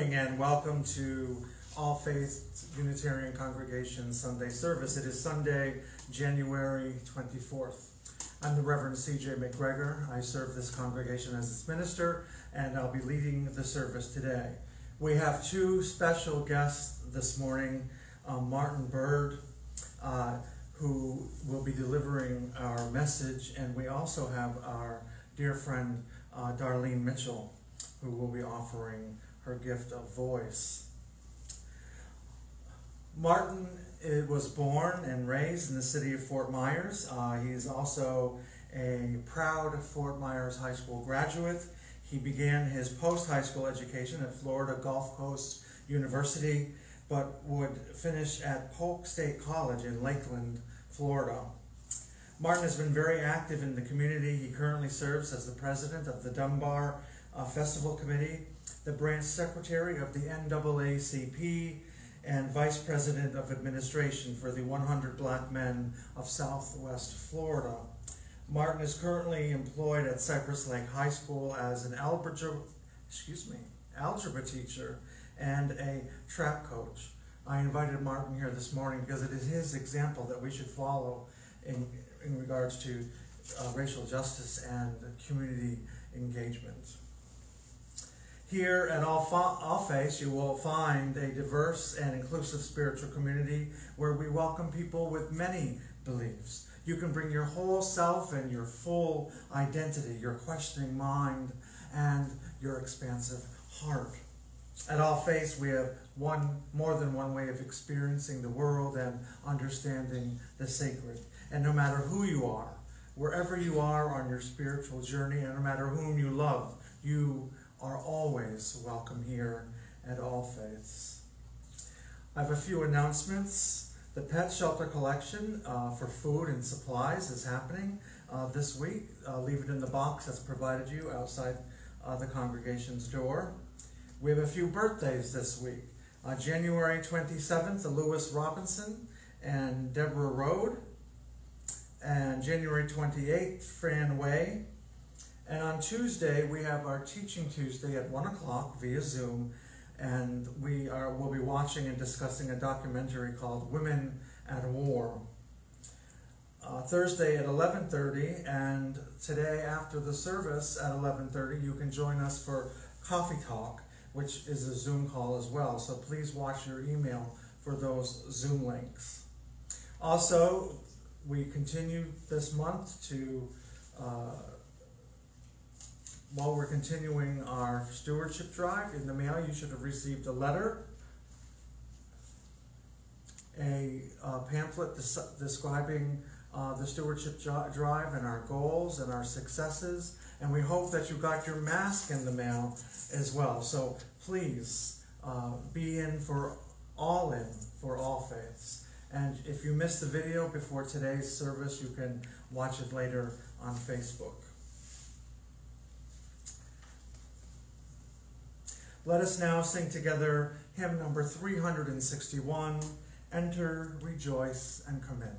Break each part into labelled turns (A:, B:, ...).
A: morning and welcome to All Faith Unitarian Congregation Sunday service. It is Sunday, January 24th. I'm the Rev CJ McGregor. I serve this congregation as its minister, and I'll be leading the service today. We have two special guests this morning, Byrd, who will be delivering our message, and we also have our dear friend Darlene Mitchell, who will be offering her gift of voice. Martin was born and raised in the city of Fort Myers. He is also a proud Fort Myers High School graduate. He began his post-high school education at Florida Gulf Coast University, but would finish at Polk State College in Lakeland, Florida. Martin has been very active in the community. He currently serves as the president of the Dunbar Festival Committee, the branch secretary of the NAACP, and vice president of administration for the 100 Black Men of Southwest Florida. Martin is currently employed at Cypress Lake High School as an algebra teacher and a track coach. I invited Martin here this morning because it is his example that we should follow in regards to racial justice and community engagement. Here at All Faith, you will find a diverse and inclusive spiritual community where we welcome people with many beliefs. You can bring your whole self and your full identity, your questioning mind, and your expansive heart. At All Faith, we have more than one way of experiencing the world and understanding the sacred. And no matter who you are, wherever you are on your spiritual journey, and no matter whom you love, you are always welcome here at All Faiths. I have a few announcements. The pet shelter collection for food and supplies is happening this week. Leave it in the box that's provided you outside the congregation's door. We have a few birthdays this week. January 27th, Lewis Robinson and Deborah Rode. And January 28th, Fran Way. And on Tuesday, we have our Teaching Tuesday at 1 o'clock via Zoom, and we'll be watching and discussing a documentary called Women at War. Thursday at 11:30, and today after the service at 11:30, you can join us for Coffee Talk, which is a Zoom call as well. So please watch your email for those Zoom links. Also, we continue this month to while we're continuing our stewardship drive. In the mail, you should have received a letter, a pamphlet describing the stewardship drive and our goals and our successes. And we hope that you got your mask in the mail as well. So please be in for All Faiths. And if you missed the video before today's service, you can watch it later on Facebook. Let us now sing together hymn number 361, Enter, Rejoice, and Come In.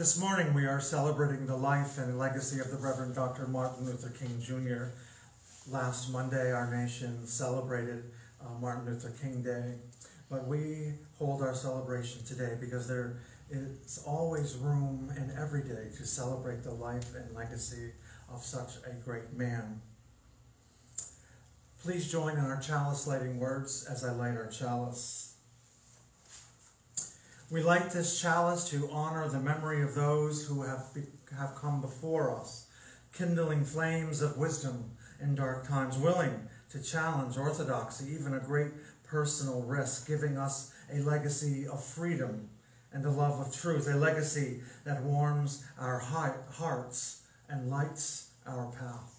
A: This morning we are celebrating the life and legacy of the Reverend Dr. Martin Luther King Jr. Last Monday our nation celebrated Martin Luther King Day. But we hold our celebration today because there is always room in every day to celebrate the life and legacy of such a great man. Please join in our chalice lighting words as I light our chalice. We light this chalice to honor the memory of those who have come before us, kindling flames of wisdom in dark times, willing to challenge orthodoxy, even a great personal risk, giving us a legacy of freedom and a love of truth, a legacy that warms our hearts and lights our path.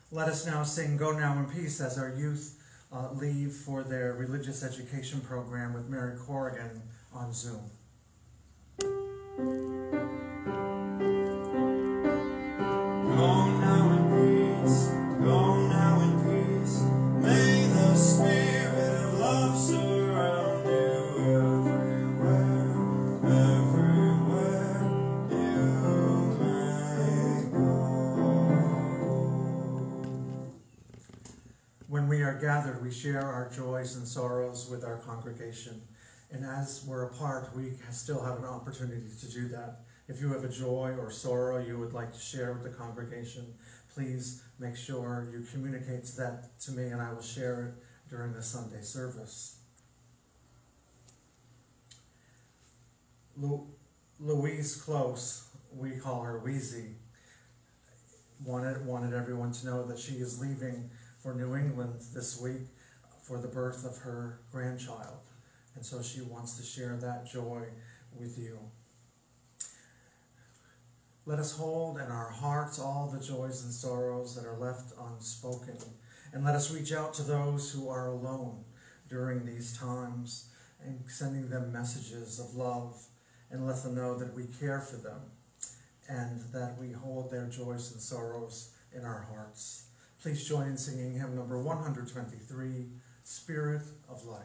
A: Let us now sing Go Now in Peace as our youth leave for their religious education program with Mary Corrigan on Zoom.
B: Go now in peace, go now in peace. May the spirit of love surround you everywhere, everywhere you may go.
A: When we are gathered, we share our joys and sorrows with our congregation. And as we're apart, we still have an opportunity to do that. If you have a joy or sorrow you would like to share with the congregation, please make sure you communicate that to me and I will share it during the Sunday service. Louise Close, we call her Wheezy, wanted everyone to know that she is leaving for New England this week for the birth of her grandchild. And so she wants to share that joy with you. Let us hold in our hearts all the joys and sorrows that are left unspoken. And let us reach out to those who are alone during these times and sending them messages of love and let them know that we care for them and that we hold their joys and sorrows in our hearts. Please join in singing hymn number 123, Spirit of Life.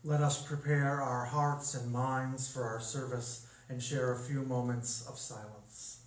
A: Let us prepare our hearts and minds for our service and share a few moments of silence.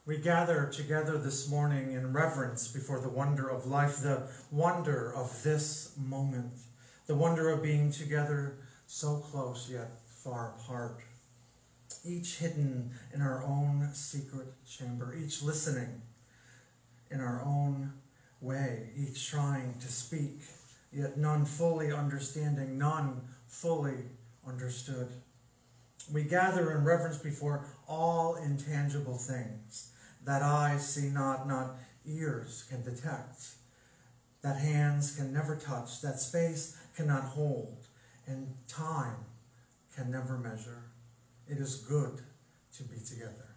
A: We gather together this morning in reverence before the wonder of life, the wonder of this moment, the wonder of being together so close yet far apart, each hidden in our own secret chamber, each listening in our own way, each trying to speak, yet none fully understanding, none fully understood. We gather in reverence before all intangible things that eyes see not ears can detect, that hands can never touch, that space cannot hold, and time can never measure. It is good to be together.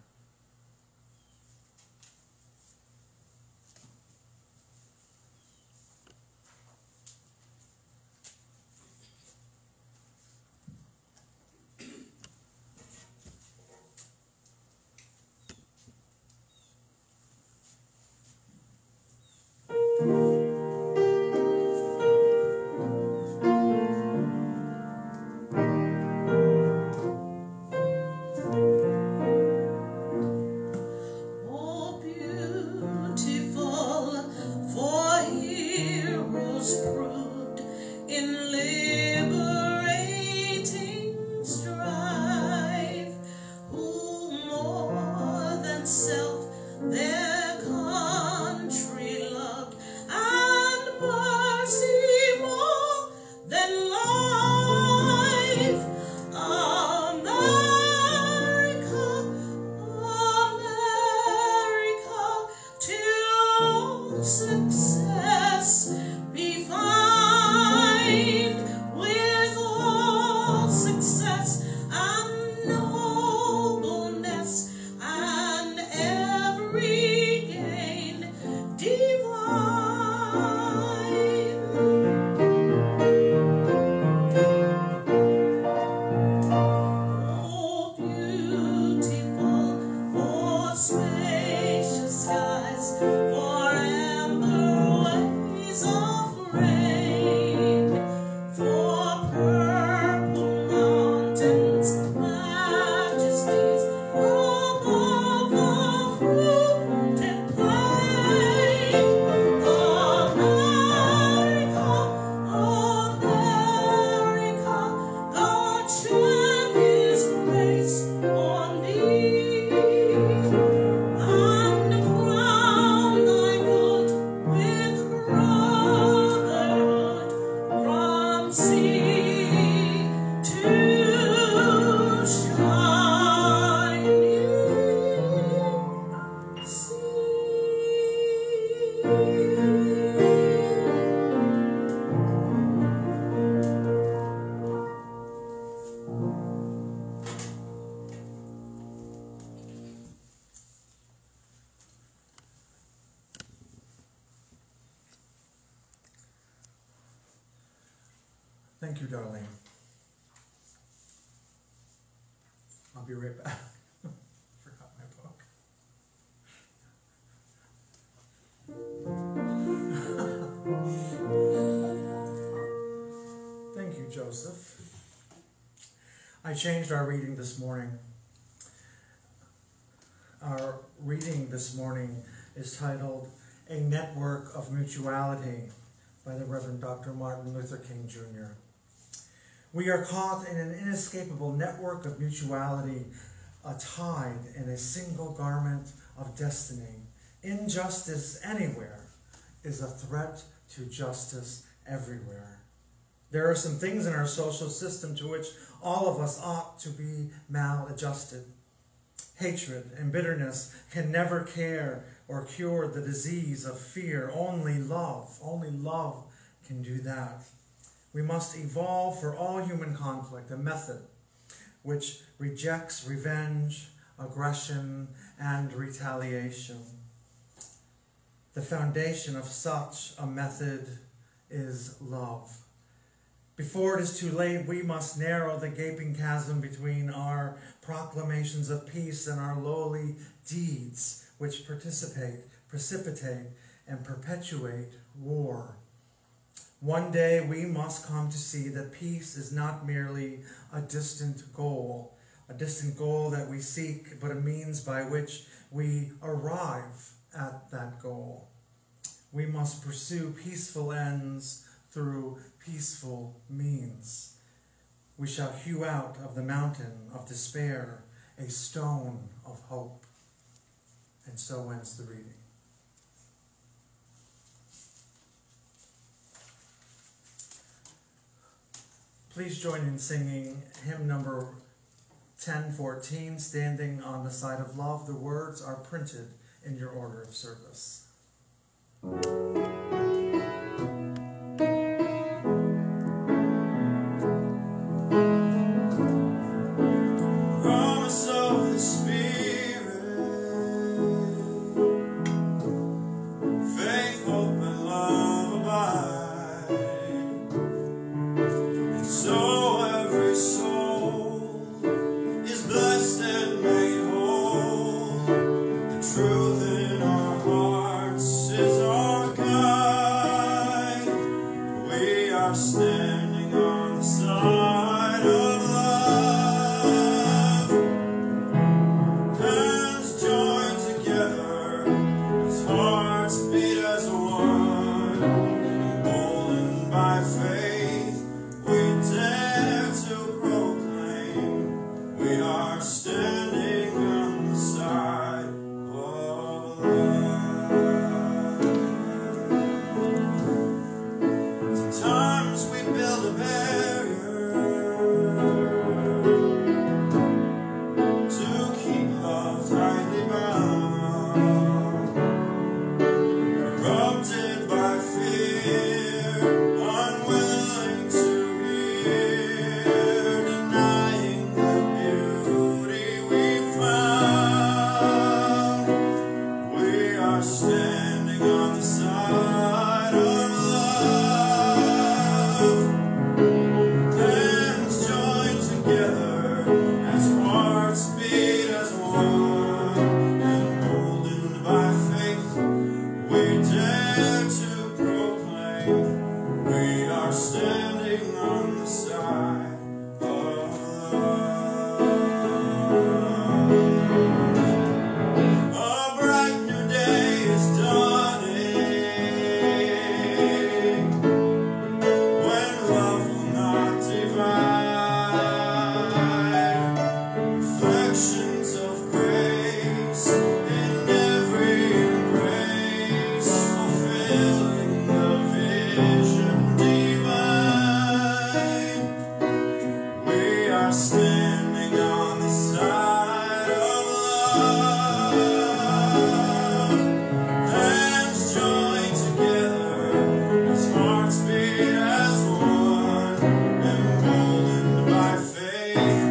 A: Thank you, darling. I'll be right back. Forgot my book. Thank you, Joseph. I changed our reading this morning. Our reading this morning is titled A Network of Mutuality by the Reverend Dr. Martin Luther King, Jr. We are caught in an inescapable network of mutuality, tied in a single garment of destiny. Injustice anywhere is a threat to justice everywhere. There are some things in our social system to which all of us ought to be maladjusted. Hatred and bitterness can never care or cure the disease of fear. Only love can do that. We must evolve for all human conflict a method which rejects revenge, aggression, and retaliation. The foundation of such a method is love. Before it is too late, we must narrow the gaping chasm between our proclamations of peace and our lowly deeds, which precipitate, and perpetuate war. One day we must come to see that peace is not merely a distant goal that we seek, but a means by which we arrive at that goal. We must pursue peaceful ends through peaceful means. We shall hew out of the mountain of despair a stone of hope. And so ends the reading. Please join in singing hymn number 1014, Standing on the Side of Love. The words are printed in your order of service.
B: Promise of the Spirit, faith, hope, and love abide, and so every soul is blessed and made whole. The truth in our hearts is our guide. We are standing on the side of love. Hands joined together as hearts beat as one. Emboldened by faith, we dare to proclaim we are standing on the side of love. Sometimes we build a barrier to keep love tightly bound, corrupted by fear, unwilling to hear, denying the beauty we found. We are standing on the side of love. Hands joined together as hearts beat as one. Emboldened by faith, we dare to proclaim we are standing on the side of love. A bright new day is dawning, when love will not divide. Reflections of grace in every embrace, fulfilling the vision divine. We are standing on the side of love. Hands joined together as hearts beat as one. Emboldened by faith,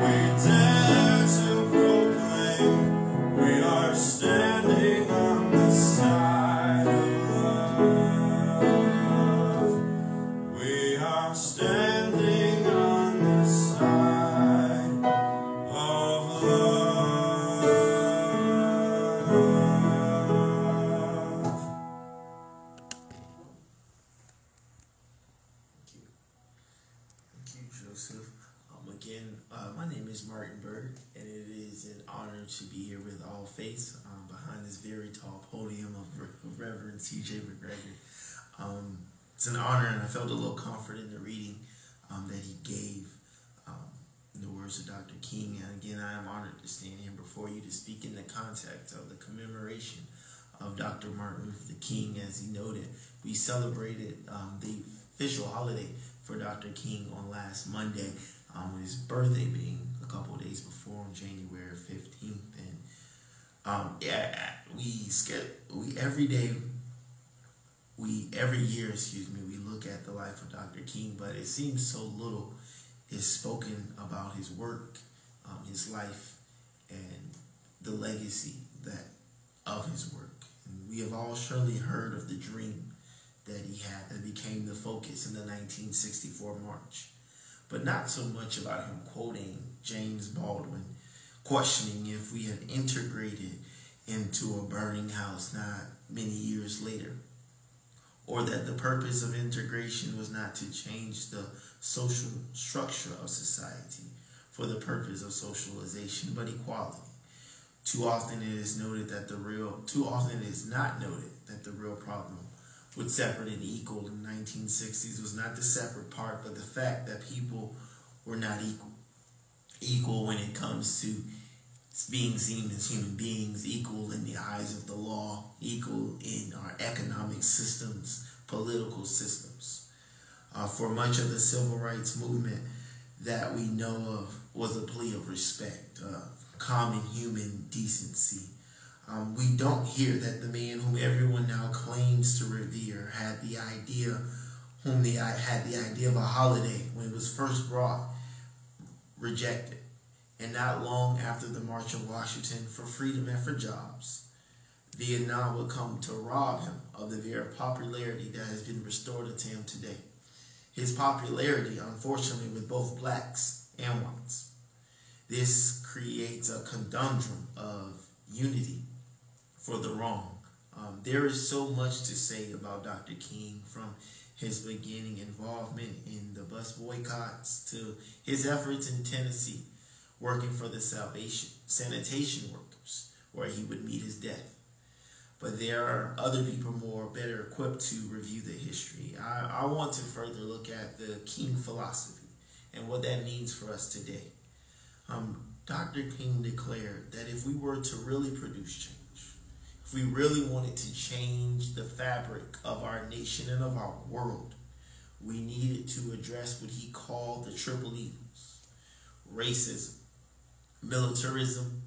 B: we dare to proclaim we are standing on the side of love. We are standing on the side of love.
C: Thank you, Joseph. My name is Byrd, and it is an honor to be here with all faiths behind this very tall podium of Rev CJ McGregor. It's an honor, and I felt a little comfort in the reading that he gave in the words of Dr. King. And again, I am honored to stand here before you to speak in the context of the commemoration of Dr. Martin Luther King. As he noted, we celebrated the official holiday for Dr. King on last Monday, his birthday being a couple of days before, on January 15th. And every year, we look at the life of Dr. King, but it seems so little is spoken about his work, his life, and the legacy of his work. And we have all surely heard of the dream that he had that became the focus in the 1964 march, but not so much about him quoting James Baldwin, questioning if we had integrated into a burning house not many years later, or that the purpose of integration was not to change the social structure of society for the purpose of socialization, but equality. Too often it is not noted that the real problem with separate and equal in the 1960s was not the separate part, but the fact that people were not equal. Equal when it comes to being seen as human beings, equal in the eyes of the law, equal in our economic systems, political systems. for much of the civil rights movement that we know of was a plea of respect, common human decency. We don't hear that the man whom everyone now claims to revere had the idea of a holiday when it was first brought, rejected. And not long after the March on Washington for freedom and for jobs, Vietnam would come to rob him of the very popularity that has been restored to him today. His popularity, unfortunately, with both blacks and whites. This creates a conundrum of unity for the wrong. There is so much to say about Dr. King, from his beginning involvement in the bus boycotts to his efforts in Tennessee, working for the sanitation workers, where he would meet his death. But there are other people better equipped to review the history. I want to further look at the King philosophy and what that means for us today. Dr. King declared that if we were to really produce change, if we really wanted to change the fabric of our nation and of our world, we needed to address what he called the triple evils: racism, militarism,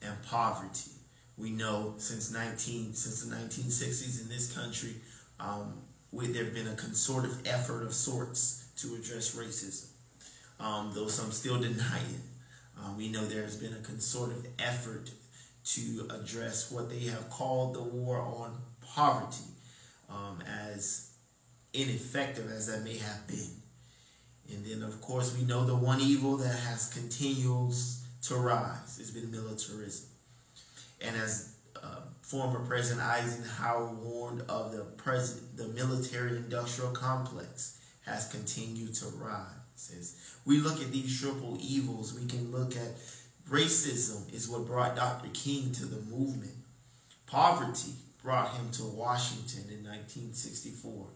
C: and poverty. We know since the 1960s in this country, there have been a concerted effort of sorts to address racism, though some still deny it. We know there has been a concerted effort to address what they have called the war on poverty, as ineffective as that may have been. And then, of course, we know the one evil that has continued to rise has been militarism. And as former President Eisenhower warned of, the military-industrial complex has continued to rise. As we look at these triple evils, we can look at racism is what brought Dr. King to the movement. Poverty brought him to Washington in 1964.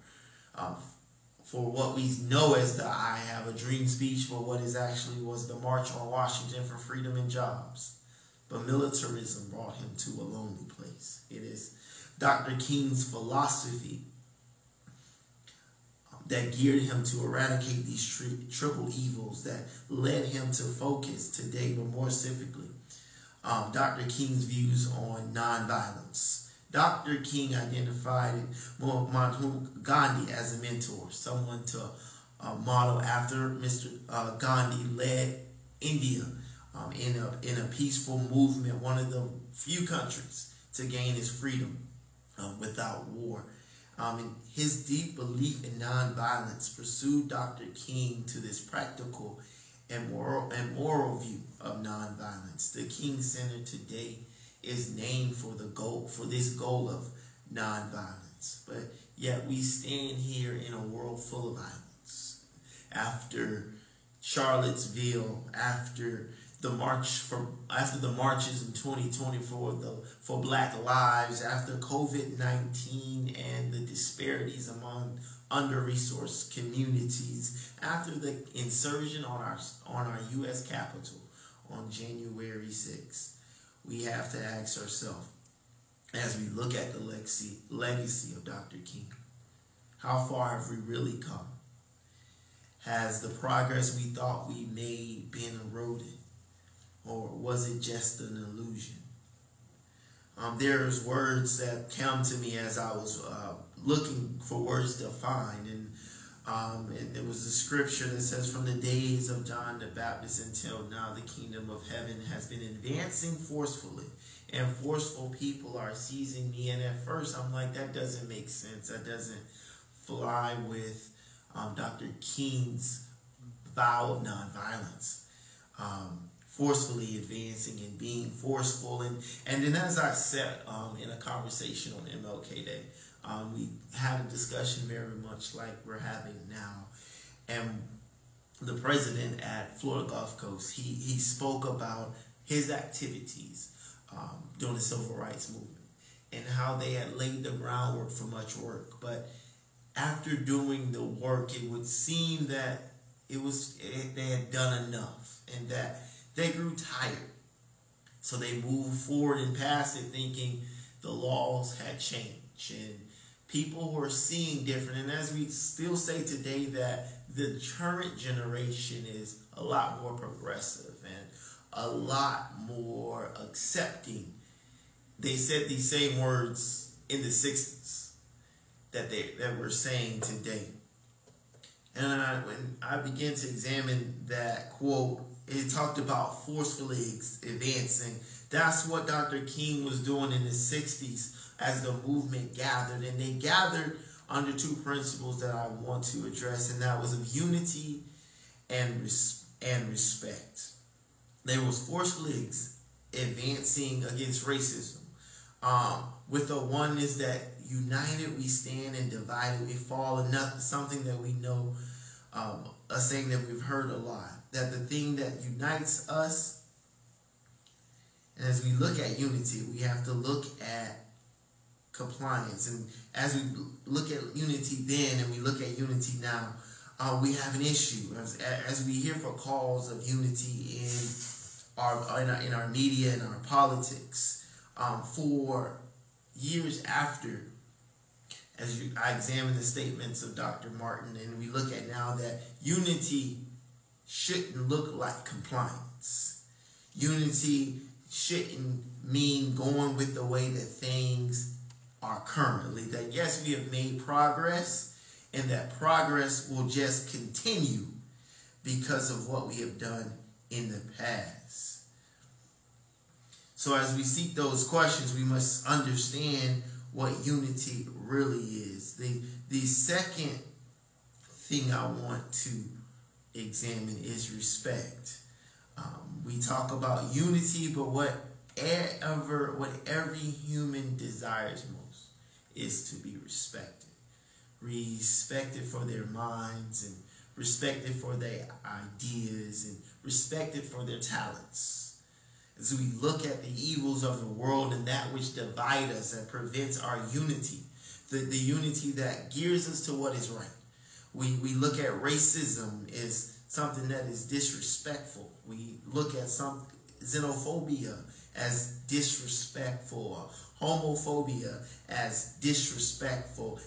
C: For what we know as the I Have a Dream speech, for what is actually was the March on Washington for freedom and jobs. But militarism brought him to a lonely place. It is Dr. King's philosophy that geared him to eradicate these triple evils that led him to focus today, but more specifically, Dr. King's views on nonviolence. Dr. King identified Mahatma Gandhi as a mentor, someone to model after. Mr. Gandhi led India in a peaceful movement, one of the few countries to gain its freedom without war. And his deep belief in nonviolence pursued Dr. King to this practical and moral view of nonviolence. The King Center today is named for this goal of nonviolence. But yet we stand here in a world full of violence. After Charlottesville, after the marches in 2020 for Black lives, after COVID-19 and the disparities among under-resourced communities, after the insurgent on our U.S. Capitol on January 6th, we have to ask ourselves, as we look at the legacy of Dr. King, how far have we really come? Has the progress we thought we made been eroded? Or was it just an illusion? There's words that come to me as I was looking for words to find. And there was a scripture that says, from the days of John the Baptist until now, the kingdom of heaven has been advancing forcefully. And forceful people are seizing me. And at first, I'm like, that doesn't make sense. That doesn't fly with Dr. King's vow of nonviolence. Forcefully advancing and being forceful. And then as I said in a conversation on MLK Day, we had a discussion very much like we're having now. And the president at Florida Gulf Coast, he spoke about his activities during the civil rights movement and how they had laid the groundwork for much work. But after doing the work, it would seem that they had done enough and that they grew tired. So they moved forward and past it thinking the laws had changed and People who are seeing different. And as we still say today, that the current generation is a lot more progressive and a lot more accepting. They said these same words in the 60s that we're saying today. And when I began to examine that quote, it talked about forcefully advancing. That's what Dr. King was doing in the 60s as the movement gathered. And they gathered under two principles that I want to address, and that was of unity and respect. They was forcefully advancing against racism. With the oneness that united we stand and divided we fall, and something that we know, a saying that we've heard a lot, that the thing that unites us, and as we look at unity, we have to look at compliance. And as we look at unity then and we look at unity now, we have an issue. As we hear for calls of unity in our media and our politics, for years after, I examine the statements of Dr. Martin, and we look at now that unity shouldn't look like compliance. Unity shouldn't mean going with the way that things are currently. That yes, we have made progress, and that progress will just continue because of what we have done in the past. So as we seek those questions, we must understand what unity really is. The second thing I want to examine is respect. We talk about unity, but what every human desires most is to be respected. Respected for their minds, and respected for their ideas, and respected for their talents. As we look at the evils of the world and that which divides us and prevents our unity, the unity that gears us to what is right. We look at racism as something that is disrespectful. We look at some xenophobia as disrespectful, homophobia as disrespectful,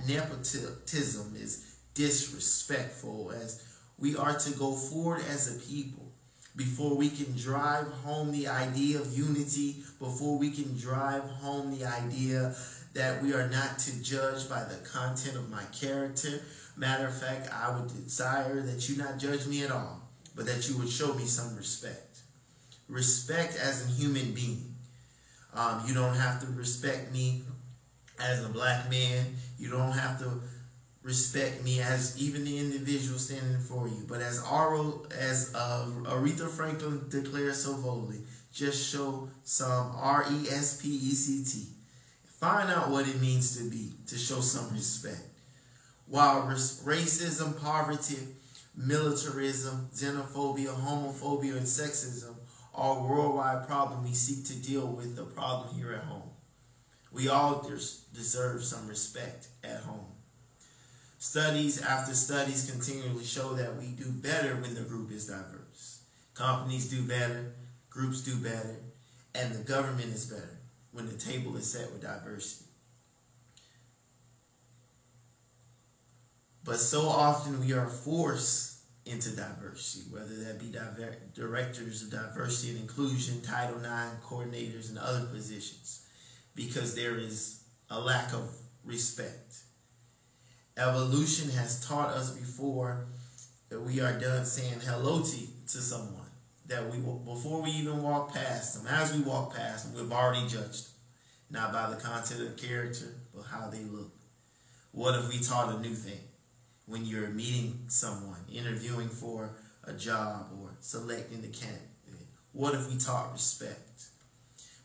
C: nepotism is disrespectful. As we are to go forward as a people, before we can drive home the idea of unity, before we can drive home the idea that we are not to judge by the content of my character. Matter of fact, I would desire that you not judge me at all, but that you would show me some respect. Respect as a human being. You don't have to respect me as a black man. You don't have to respect me as even the individual standing for you. But as Aretha Franklin declares so boldly, just show some respect. Find out what it means to show some respect. While racism, poverty, militarism, xenophobia, homophobia, and sexism are a worldwide problem, we seek to deal with the problem here at home. We all deserve some respect at home. Studies after studies continually show that we do better when the group is diverse. Companies do better, groups do better, and the government is better when the table is set with diversity. But so often we are forced into diversity, whether that be directors of diversity and inclusion, Title IX coordinators, and other positions, because there is a lack of respect. Evolution has taught us before that we are done saying hello to someone, that we will, before we even walk past them, as we walk past them, we've already judged them, not by the content of the character, but how they look. What if we taught a new thing? When you're meeting someone, interviewing for a job, or selecting the candidate, what if we taught respect?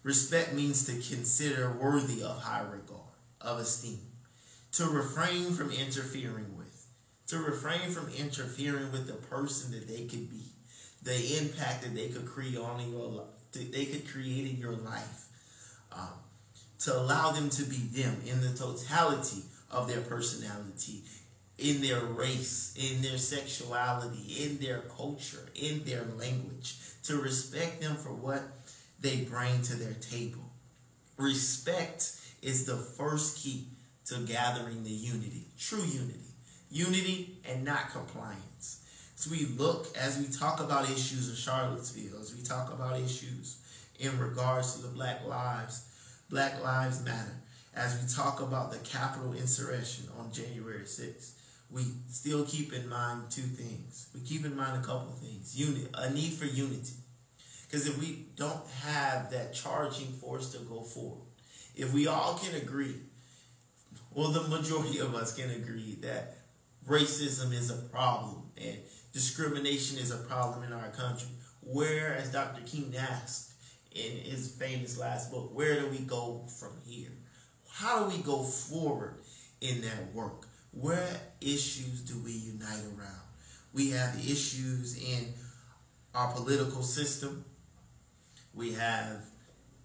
C: Respect means to consider worthy of high regard, of esteem, to refrain from interfering with, the person that they could be, the impact that they could create on your life, in your life, to allow them to be them in the totality of their personality, in their race, in their sexuality, in their culture, in their language, to respect them for what they bring to their table. Respect is the first key to gathering the unity, true unity and not compliance. So we look, as we talk about issues in Charlottesville, as we talk about issues in regards to the Black Lives Matter, as we talk about the Capitol insurrection on January 6th, we still keep in mind two things. We keep in mind a couple of things. A need for unity. Because if we don't have that charging force to go forward, if we all can agree, well, the majority of us can agree that racism is a problem and discrimination is a problem in our country, where, as Dr. King asked in his famous last book, where do we go from here? How do we go forward in that work? What issues do we unite around? We have issues in our political system. We have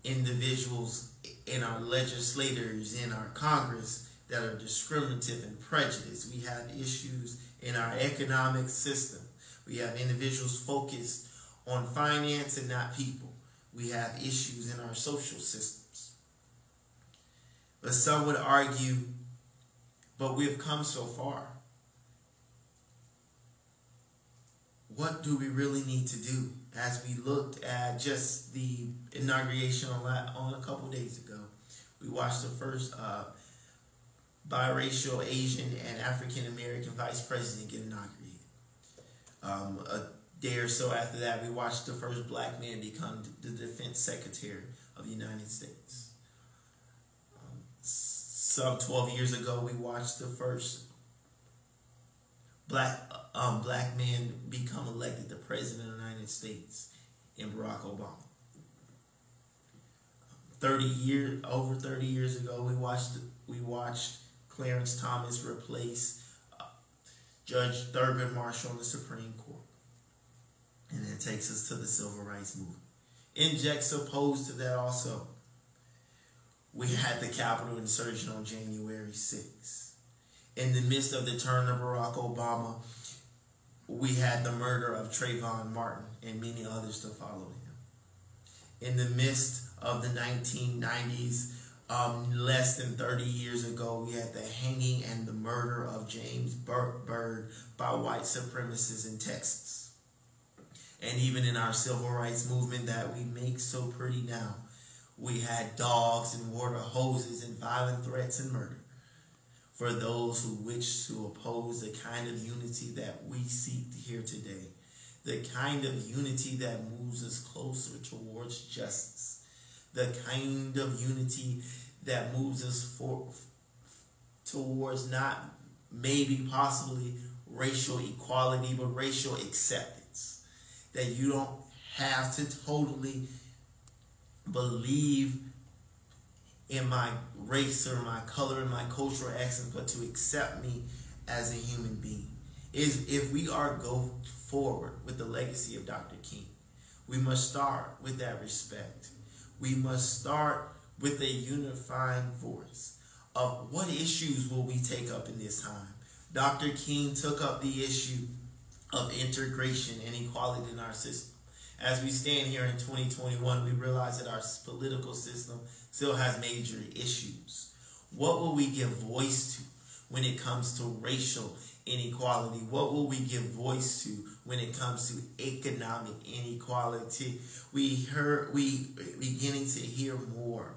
C: individuals in our legislators, in our Congress, that are discriminative and prejudiced. We have issues in our economic system. We have individuals focused on finance and not people. We have issues in our social systems. But some would argue, but we've come so far. What do we really need to do? As we looked at just the inauguration on a couple days ago, we watched the first biracial Asian and African American vice president get inaugurated. A day or so after that, we watched the first black man become the defense secretary of the United States. Some 12 years ago, we watched the first black man become elected the president of the United States in Barack Obama. Over 30 years ago, we watched Clarence Thomas replace Judge Thurgood Marshall on the Supreme Court. And that takes us to the Civil Rights Movement. In juxtaposed to that also, we had the Capitol insurrection on January 6th. In the midst of the turn of Barack Obama, we had the murder of Trayvon Martin and many others to follow him. In the midst of the 1990s, less than 30 years ago, we had the hanging and the murder of James Byrd by white supremacists in Texas. And even in our civil rights movement that we make so pretty now, we had dogs and water hoses and violent threats and murder. For those who wish to oppose the kind of unity that we seek here today, the kind of unity that moves us closer towards justice, the kind of unity that moves us towards not maybe possibly racial equality, but racial acceptance. That you don't have to totally believe in my race or my color and my cultural accent, but to accept me as a human being. If we are go forward with the legacy of Dr. King, we must start with that respect. We must start with a unifying voice of what issues will we take up in this time. Dr. King took up the issue of integration and equality in our system. As we stand here in 2021, we realize that our political system still has major issues. What will we give voice to when it comes to racial inequality? What will we give voice to when it comes to economic inequality? We beginning to hear more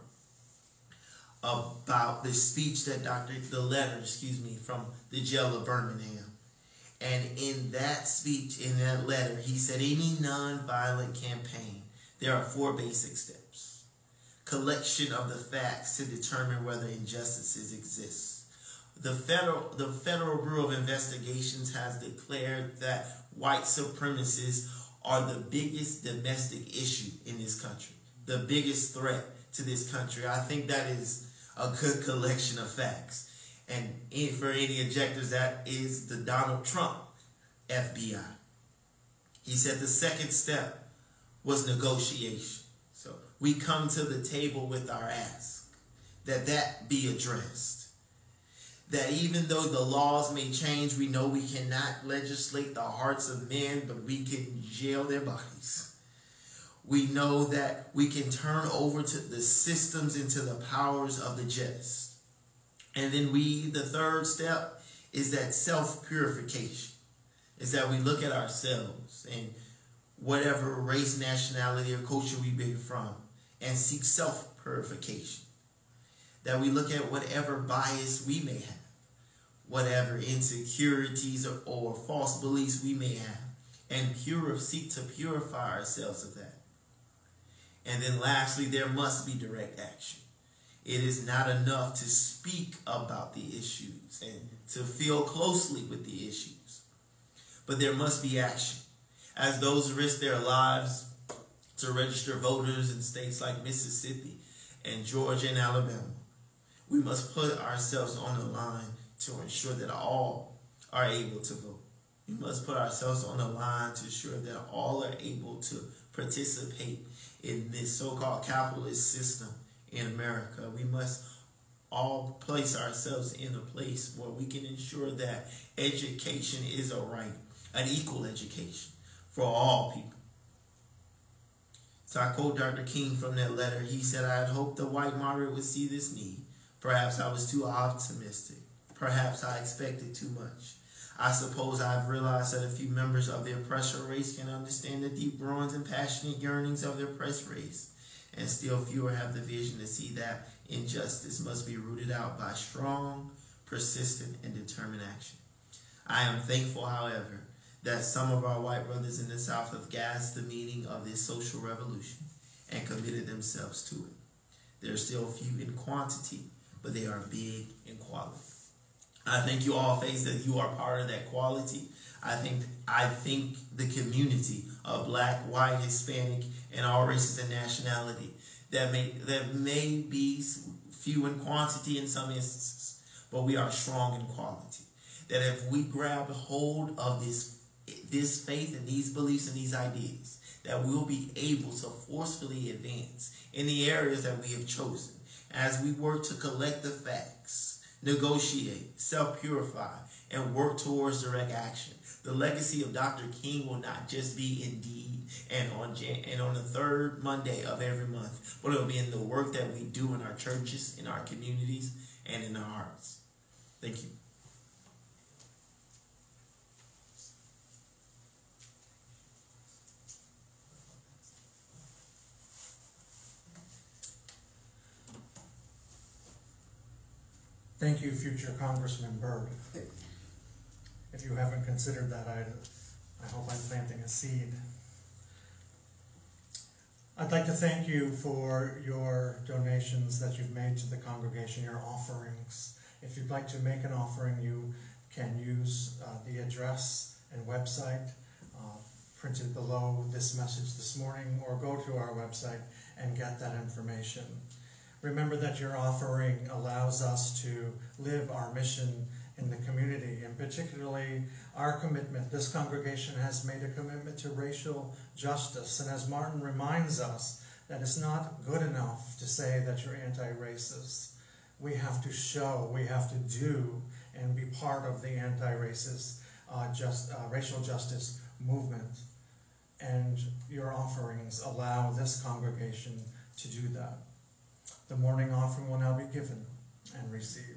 C: about the speech that the letter from the jail of Birmingham. And in that speech, in that letter, he said, any nonviolent campaign, there are 4 basic steps. Collection of the facts to determine whether injustices exist. The Federal Bureau of Investigations has declared that white supremacists are the biggest domestic issue in this country, the biggest threat to this country. I think that is a good collection of facts. And for any objectors, that is the Donald Trump FBI. He said the second step was negotiation. So we come to the table with our ask that be addressed. That even though the laws may change, we know we cannot legislate the hearts of men, but we can jail their bodies. We know that we can turn over to the systems into the powers of the just. And then the third step is that self-purification. Is that we look at ourselves and whatever race, nationality, or culture we be from and seek self-purification. That we look at whatever bias we may have, whatever insecurities or false beliefs we may have, and seek to purify ourselves of that. And then lastly, there must be direct action. It is not enough to speak about the issues and to feel closely with the issues, but there must be action. As those risk their lives to register voters in states like Mississippi and Georgia and Alabama, we must put ourselves on the line to ensure that all are able to vote. We must put ourselves on the line to ensure that all are able to participate in this so-called capitalist system in America. We must all place ourselves in a place where we can ensure that education is a right, an equal education for all people. So I quote Dr. King from that letter. He said, "I had hoped the white moderate would see this need. Perhaps I was too optimistic. Perhaps I expected too much. I suppose I've realized that a few members of the oppressor race can understand the deep groans and passionate yearnings of the oppressed race, and still fewer have the vision to see that injustice must be rooted out by strong, persistent, and determined action. I am thankful, however, that some of our white brothers in the South have gasped the meaning of this social revolution and committed themselves to it. There are still few in quantity, but they are big in quality." I thank you all, Faith, that you are part of that quality. I think the community of Black, white, Hispanic, and all races and nationality that may be few in quantity in some instances, but we are strong in quality. That if we grab hold of this faith and these beliefs and these ideas, that we'll be able to forcefully advance in the areas that we have chosen as we work to collect the facts, negotiate, self-purify, and work towards direct action. The legacy of Dr. King will not just be in deed and on the third Monday of every month, but it will be in the work that we do in our churches, in our communities, and in our hearts. Thank you.
A: Thank you, future Congressman Byrd. If you haven't considered that, I hope I'm planting a seed. I'd like to thank you for your donations that you've made to the congregation, your offerings. If you'd like to make an offering, you can use the address and website printed below this message this morning, or go to our website and get that information. Remember that your offering allows us to live our mission in the community, and particularly our commitment. This congregation has made a commitment to racial justice, and as Martin reminds us, that it's not good enough to say that you're anti-racist. We have to show, we have to do, and be part of the anti-racist racial justice movement. And your offerings allow this congregation to do that. The morning offering will now be given and received.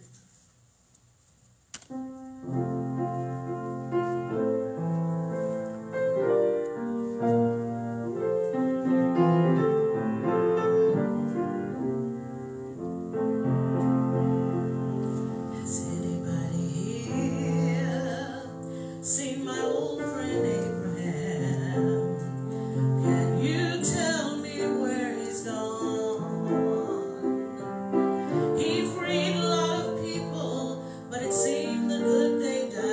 D: He freed a lot of people, but it seemed the good they died.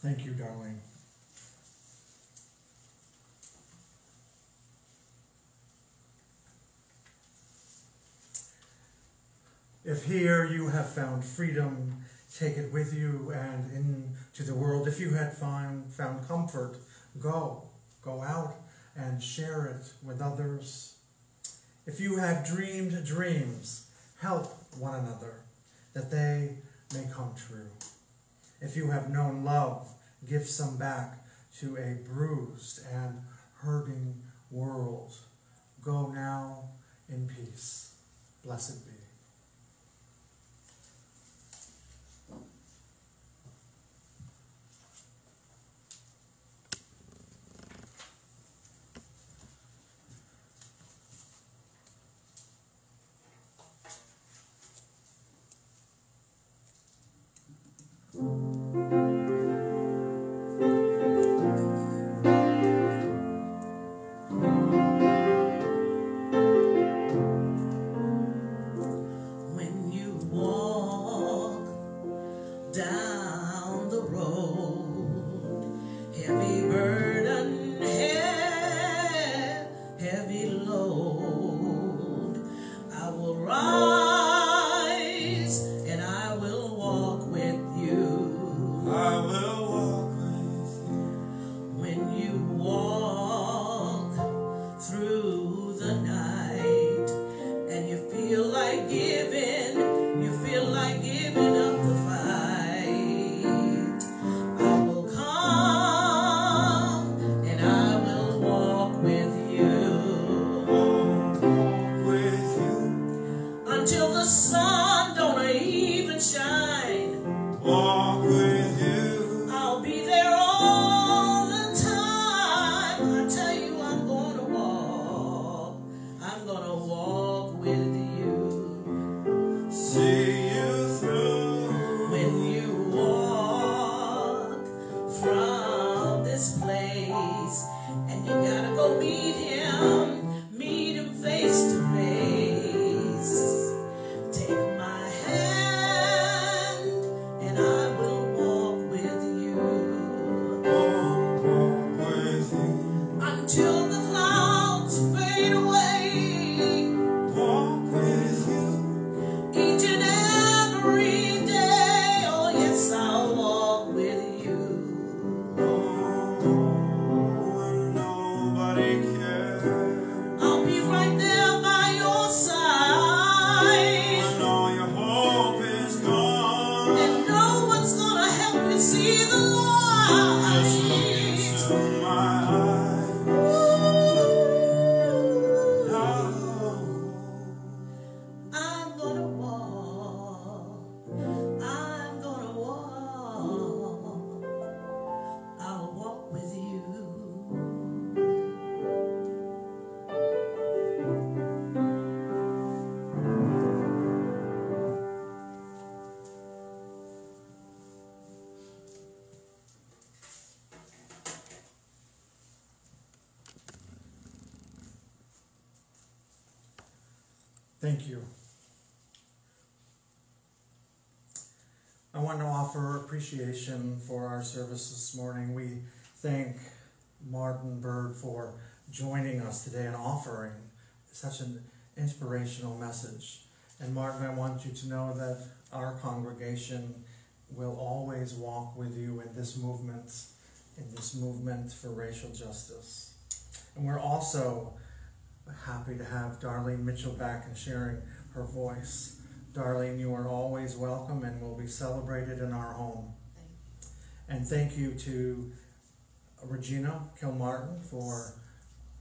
A: Thank you, Darlene. If here you have found freedom, take it with you and into the world. If you had found comfort, go out and share it with others. If you have dreamed dreams, help one another, that they may come true. If you have known love, give some back to a bruised and hurting world. Go now in peace. Blessed be. Thank you. I want to offer appreciation for our service this morning. We thank Martin Byrd for joining us today and offering such an inspirational message. And Martin, I want you to know that our congregation will always walk with you in this movement for racial justice. And we're also happy to have Darlene Mitchell back and sharing her voice. Darlene, you are always welcome and will be celebrated in our home. And thank you to Regina Kilmartin for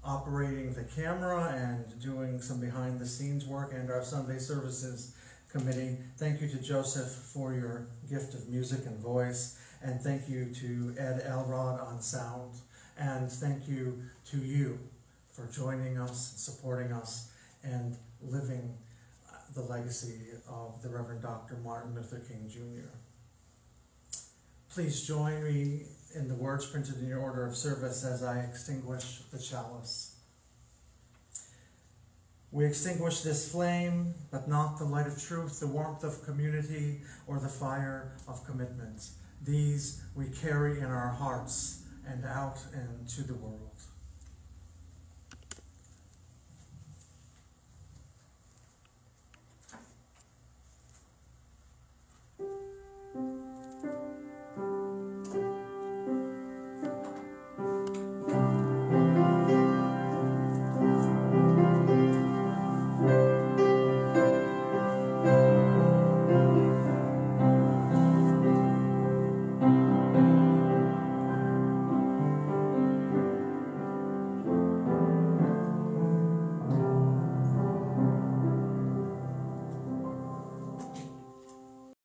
A: operating the camera and doing some behind the scenes work, and our Sunday Services Committee. Thank you to Joseph for your gift of music and voice, and thank you to Ed Elrod on sound, and thank you to you for joining us, supporting us, and living the legacy of the Reverend Dr. Martin Luther King Jr. Please join me in the words printed in your order of service as I extinguish the chalice. We extinguish this flame, but not the light of truth, the warmth of community, or the fire of commitment. These we carry in our hearts and out into the world.